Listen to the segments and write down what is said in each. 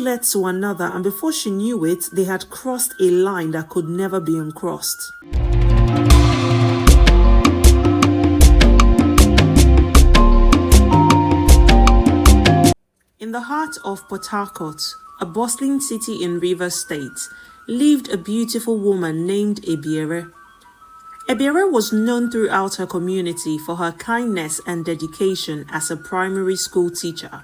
led to another, and before she knew it, they had crossed a line that could never be uncrossed. In the heart of Port Harcourt, a bustling city in Rivers State, lived a beautiful woman named Ebiere. Ebiere was known throughout her community for her kindness and dedication as a primary school teacher.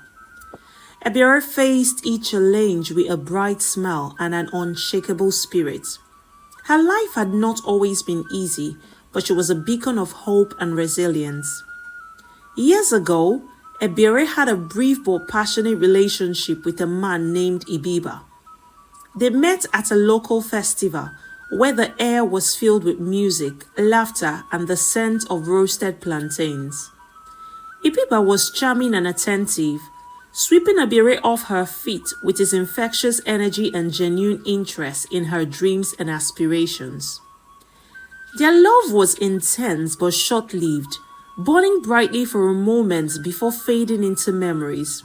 Ebiere faced each challenge with a bright smile and an unshakable spirit. Her life had not always been easy, but she was a beacon of hope and resilience. Years ago, Ebiere had a brief but passionate relationship with a man named Ibiba. They met at a local festival where the air was filled with music, laughter, and the scent of roasted plantains. Ibiba was charming and attentive, sweeping Ebiere off her feet with his infectious energy and genuine interest in her dreams and aspirations. Their love was intense but short-lived, burning brightly for a moment before fading into memories.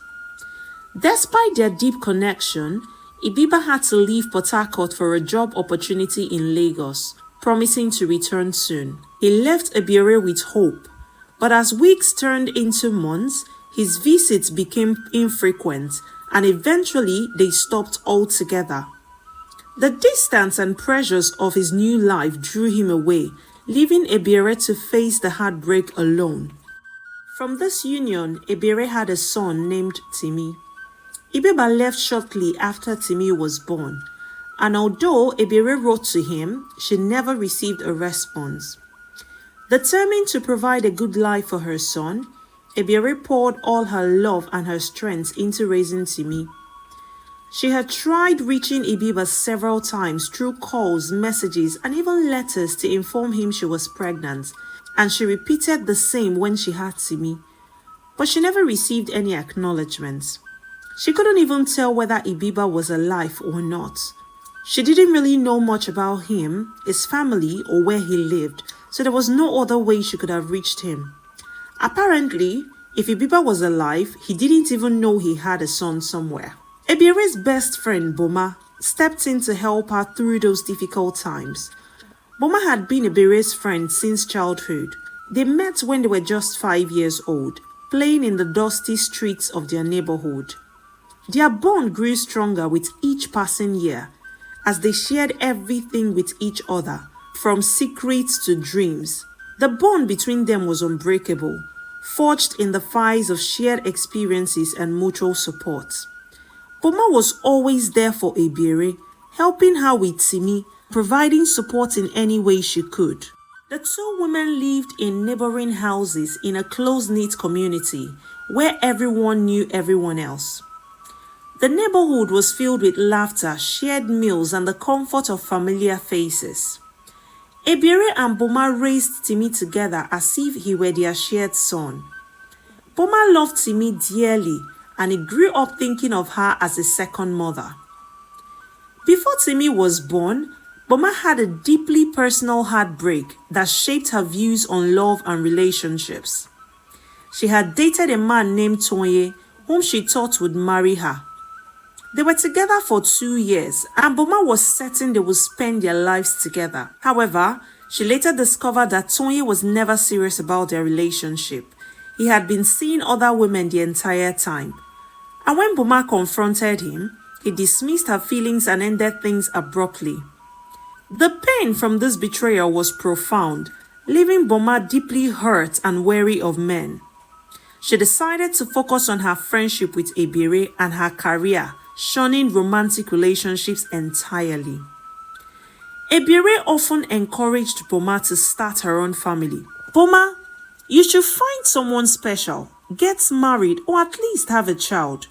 Despite their deep connection, Ibiba had to leave Port Harcourt for a job opportunity in Lagos, promising to return soon. He left Ebiere with hope, but as weeks turned into months, his visits became infrequent, and eventually they stopped altogether. The distance and pressures of his new life drew him away, leaving Ebiere to face the heartbreak alone. From this union, Ebiere had a son named Timi. Ibiba left shortly after Timi was born, and although Ebiere wrote to him, she never received a response. Determined to provide a good life for her son, Ebiere poured all her love and her strength into raising Timi. She had tried reaching Ibiba several times through calls, messages, and even letters to inform him she was pregnant, and she repeated the same when she had Timi. But she never received any acknowledgements. She couldn't even tell whether Ibiba was alive or not. She didn't really know much about him, his family, or where he lived, so there was no other way she could have reached him. Apparently, if Ibiba was alive, he didn't even know he had a son somewhere. Ebiere's best friend, Boma, stepped in to help her through those difficult times. Boma had been Ebiere's friend since childhood. They met when they were just 5 years old, playing in the dusty streets of their neighborhood. Their bond grew stronger with each passing year, as they shared everything with each other, from secrets to dreams. The bond between them was unbreakable, forged in the fires of shared experiences and mutual support. Boma was always there for Ebiere, helping her with Timi, providing support in any way she could. The two women lived in neighboring houses in a close-knit community where everyone knew everyone else. The neighborhood was filled with laughter, shared meals, and the comfort of familiar faces. Ebiere and Boma raised Timi together as if he were their shared son. Boma loved Timi dearly, and he grew up thinking of her as a second mother. Before Timi was born, Boma had a deeply personal heartbreak that shaped her views on love and relationships. She had dated a man named Tonye, whom she thought would marry her. They were together for 2 years, and Boma was certain they would spend their lives together. However, she later discovered that Tonye was never serious about their relationship. He had been seeing other women the entire time. And when Boma confronted him, he dismissed her feelings and ended things abruptly. The pain from this betrayal was profound, leaving Boma deeply hurt and wary of men. She decided to focus on her friendship with Ebiere and her career, shunning romantic relationships entirely. Ebiere often encouraged Boma to start her own family. Boma, you should find someone special, get married, or at least have a child.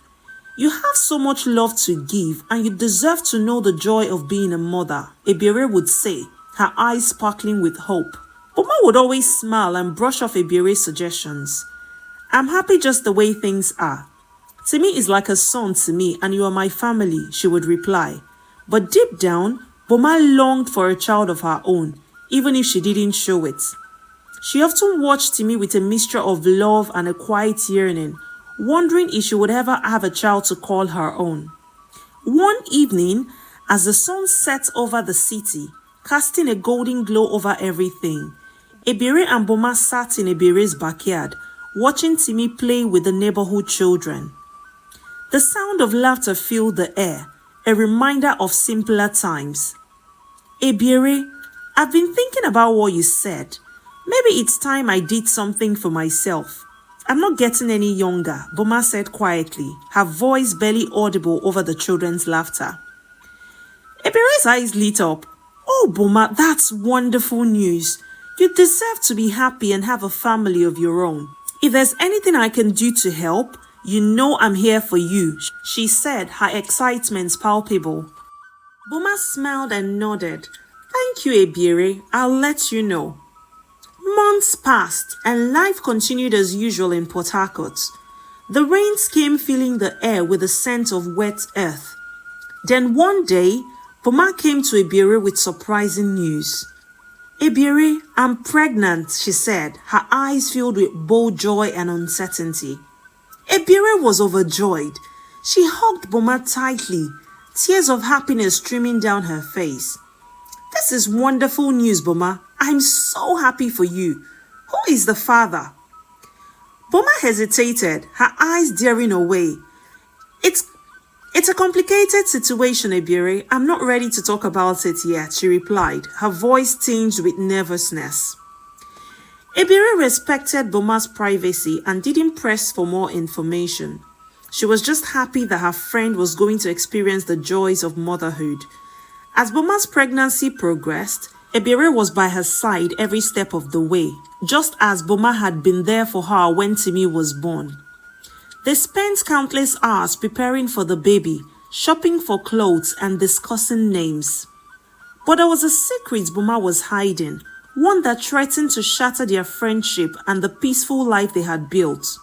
You have so much love to give, and you deserve to know the joy of being a mother, Ebiere would say, her eyes sparkling with hope. Boma would always smile and brush off Ebiere's suggestions. I'm happy just the way things are. Timi is like a son to me, and you are my family, she would reply. But deep down, Boma longed for a child of her own, even if she didn't show it. She often watched Timi with a mixture of love and a quiet yearning, wondering if she would ever have a child to call her own. One evening, as the sun set over the city, casting a golden glow over everything, Ebere and Boma sat in Ebere's backyard, watching Timi play with the neighborhood children. The sound of laughter filled the air, a reminder of simpler times. Ebere, I've been thinking about what you said. Maybe it's time I did something for myself. I'm not getting any younger, Boma said quietly, her voice barely audible over the children's laughter. Ebere's eyes lit up. Oh, Boma, that's wonderful news. You deserve to be happy and have a family of your own. If there's anything I can do to help, you know I'm here for you, she said, her excitement palpable. Boma smiled and nodded. Thank you, Ebere. I'll let you know. Months passed and life continued as usual in Port Harcourt. The rains came filling the air with a scent of wet earth. Then one day, Boma came to Ebere with surprising news. Ebere, I'm pregnant, she said, her eyes filled with bold joy and uncertainty. Ebere was overjoyed. She hugged Boma tightly, tears of happiness streaming down her face. This is wonderful news, Boma. I'm so happy for you. Who is the father? Boma hesitated, her eyes daring away. It's a complicated situation, Ebere. I'm not ready to talk about it yet, she replied, her voice tinged with nervousness. Ebere respected Boma's privacy and didn't press for more information. She was just happy that her friend was going to experience the joys of motherhood. As Boma's pregnancy progressed, Ebere was by her side every step of the way, just as Boma had been there for her when Timi was born. They spent countless hours preparing for the baby, shopping for clothes and discussing names. But there was a secret Boma was hiding, one that threatened to shatter their friendship and the peaceful life they had built.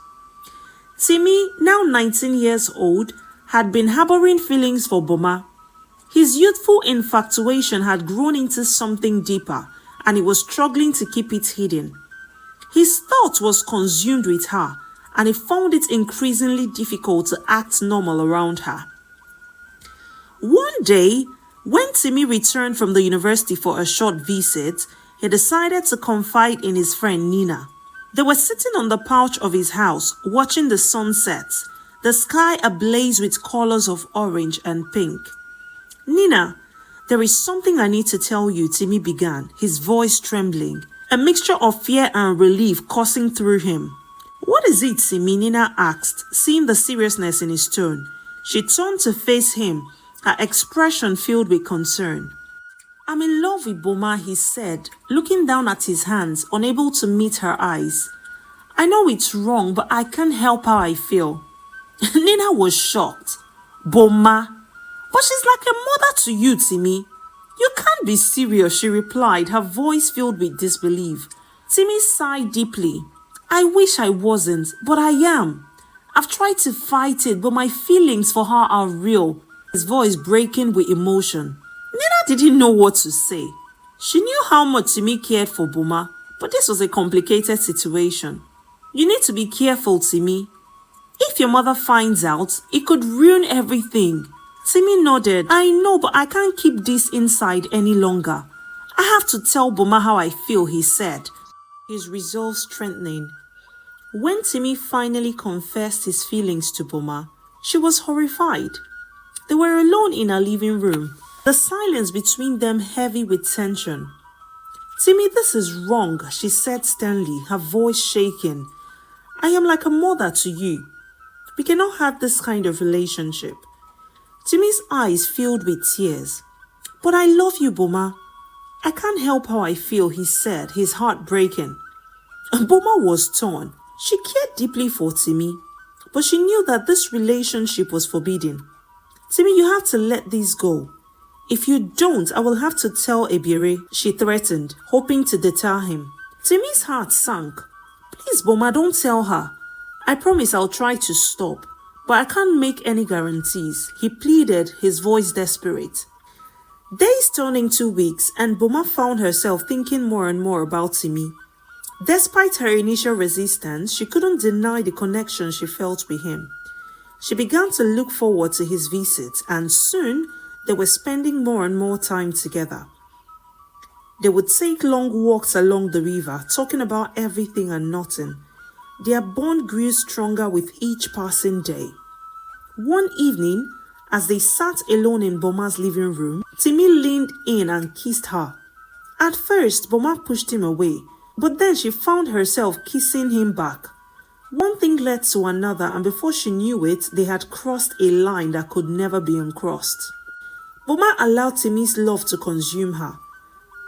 Timi, now 19 years old, had been harboring feelings for Boma. His youthful infatuation had grown into something deeper, and he was struggling to keep it hidden. His thought was consumed with her, and he found it increasingly difficult to act normal around her. One day, when Timi returned from the university for a short visit, he decided to confide in his friend Nina. They were sitting on the porch of his house, watching the sunset, the sky ablaze with colors of orange and pink. Nina, there is something I need to tell you, Timi began, his voice trembling, a mixture of fear and relief coursing through him. What is it, Timi? Nina asked, seeing the seriousness in his tone. She turned to face him, her expression filled with concern. I'm in love with Boma, he said, looking down at his hands, unable to meet her eyes. I know it's wrong, but I can't help how I feel. Nina was shocked. Boma? But she's like a mother to you, Timi. You can't be serious, she replied, her voice filled with disbelief. Timi sighed deeply. I wish I wasn't, but I am. I've tried to fight it, but my feelings for her are real, his voice breaking with emotion. Nina didn't know what to say. She knew how much Timi cared for Boma, but this was a complicated situation. You need to be careful, Timi. If your mother finds out, it could ruin everything. Timi nodded. I know, but I can't keep this inside any longer. I have to tell Boma how I feel, he said, his resolve strengthening. When Timi finally confessed his feelings to Boma, she was horrified. They were alone in her living room, the silence between them heavy with tension. Timi, this is wrong, she said sternly, her voice shaking. I am like a mother to you. We cannot have this kind of relationship. Timi's eyes filled with tears. But I love you, Boma. I can't help how I feel, he said, his heart breaking. Boma was torn. She cared deeply for Timi, but she knew that this relationship was forbidden. Timi, you have to let this go. If you don't, I will have to tell Ebere, she threatened, hoping to deter him. Timi's heart sank. Please, Boma, don't tell her. I promise I'll try to stop, but I can't make any guarantees, he pleaded, his voice desperate. Days turned into weeks, and Boma found herself thinking more and more about Timi. Despite her initial resistance, she couldn't deny the connection she felt with him. She began to look forward to his visits, and soon they were spending more and more time together. They would take long walks along the river, talking about everything and nothing. Their bond grew stronger with each passing day. One evening, as they sat alone in Boma's living room, Timi leaned in and kissed her. At first, Boma pushed him away, but then she found herself kissing him back. One thing led to another, and before she knew it, they had crossed a line that could never be uncrossed. Boma allowed Timi's love to consume her.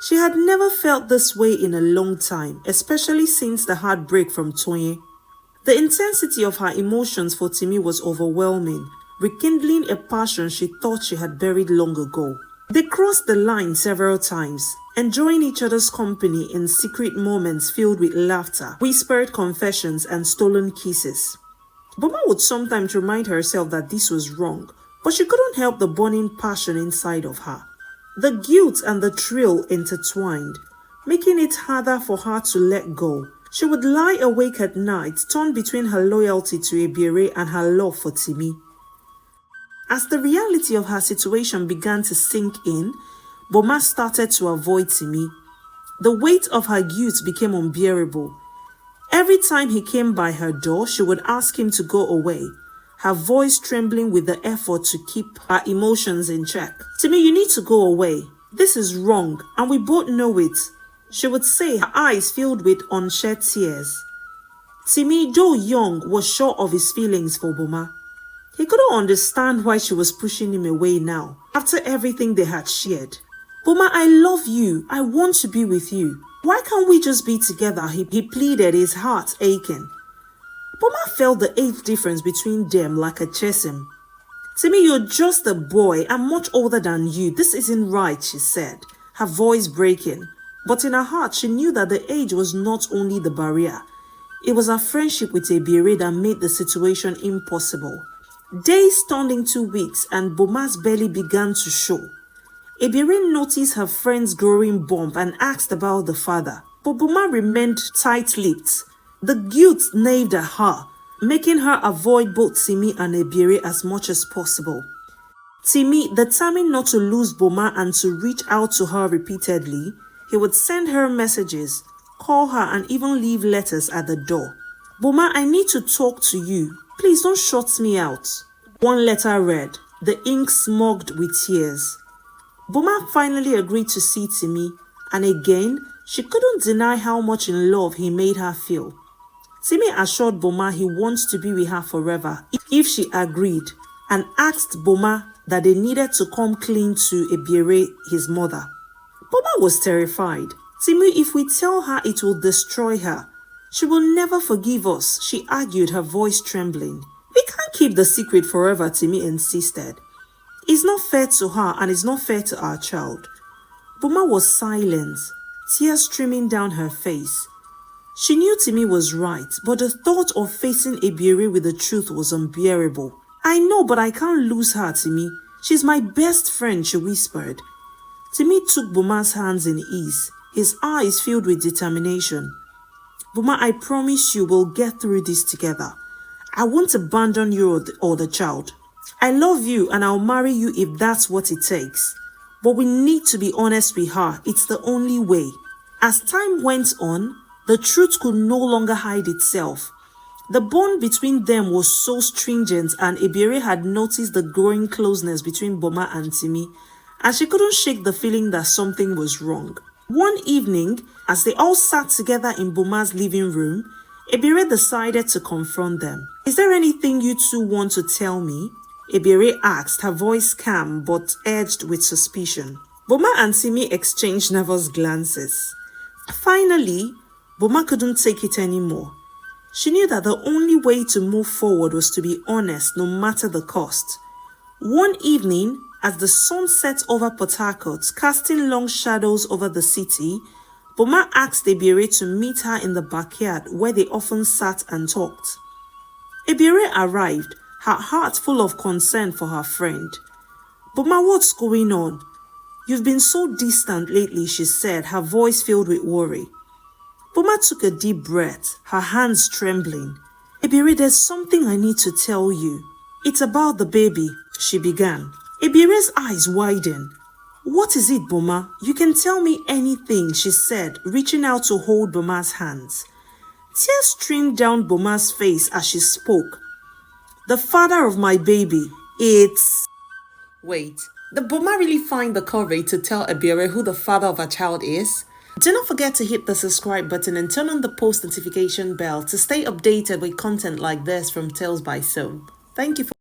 She had never felt this way in a long time, especially since the heartbreak from Tonye. The intensity of her emotions for Timi was overwhelming, rekindling a passion she thought she had buried long ago. They crossed the line several times, enjoying each other's company in secret moments filled with laughter, whispered confessions, and stolen kisses. Boma would sometimes remind herself that this was wrong, but she couldn't help the burning passion inside of her. The guilt and the thrill intertwined, making it harder for her to let go. She would lie awake at night, torn between her loyalty to Ebiere and her love for Timi. As the reality of her situation began to sink in, Boma started to avoid Timi. The weight of her guilt became unbearable. Every time he came by her door, she would ask him to go away, her voice trembling with the effort to keep her emotions in check. "Timi, you need to go away. This is wrong, and we both know it," she would say, her eyes filled with unshed tears. Timi, though young, was sure of his feelings for Boma. He couldn't understand why she was pushing him away now, after everything they had shared. "Boma, I love you. I want to be with you. Why can't we just be together?" He pleaded, his heart aching. Boma felt the age difference between them like a chasm. "Timi, you're just a boy. I'm much older than you. This isn't right," she said, her voice breaking. But in her heart, she knew that the age was not only the barrier. It was her friendship with Ebiere that made the situation impossible. Days turned into weeks, and Boma's belly began to show. Ebiere noticed her friend's growing bump and asked about the father, but Boma remained tight-lipped. The guilt gnawed at her, making her avoid both Timi and Ebiere as much as possible. Timi, determined not to lose Boma and to reach out to her repeatedly, he would send her messages, call her, and even leave letters at the door. "Boma, I need to talk to you. Please don't shut me out." One letter read, the ink smudged with tears. Boma finally agreed to see Timi, and again, she couldn't deny how much in love he made her feel. Timi assured Boma he wants to be with her forever if she agreed, and asked Boma that they needed to come clean to Ebiere, his mother. Boma was terrified. "Timi, if we tell her, it will destroy her. She will never forgive us," she argued, her voice trembling. "We can't keep the secret forever," Timi insisted. "It's not fair to her, and it's not fair to our child." Boma was silent, tears streaming down her face. She knew Timi was right, but the thought of facing Ebiere with the truth was unbearable. "I know, but I can't lose her, Timi. She's my best friend," she whispered. Timi took Boma's hands in his, his eyes filled with determination. "Boma, I promise you we'll get through this together. I won't abandon you or the child. I love you, and I'll marry you if that's what it takes. But we need to be honest with her. It's the only way." As time went on, the truth could no longer hide itself. The bond between them was so stringent, and Ebiere had noticed the growing closeness between Boma and Timi, and she couldn't shake the feeling that something was wrong. One evening, as they all sat together in Boma's living room, Ebiere decided to confront them. "Is there anything you two want to tell me?" Ebiere asked, her voice calm but edged with suspicion. Boma and Timi exchanged nervous glances. Finally, Boma couldn't take it anymore. She knew that the only way to move forward was to be honest, no matter the cost. One evening, as the sun set over Port Harcourt, casting long shadows over the city, Boma asked Ebiere to meet her in the backyard where they often sat and talked. Ebiere arrived, her heart full of concern for her friend. "Boma, what's going on? You've been so distant lately," she said, her voice filled with worry. Boma took a deep breath, her hands trembling. "Ebiere, there's something I need to tell you." It's about the baby, she began. Ebire's eyes widened. What is it, Boma? You can tell me anything, she said, reaching out to hold Boma's hands. Tears streamed down Boma's face as she spoke. The father of my baby, it's... Wait, did Boma really find the courage to tell Ebire who the father of her child is? Do not forget to hit the subscribe button and turn on the post notification bell to stay updated with content like this from Tales by So. Thank you for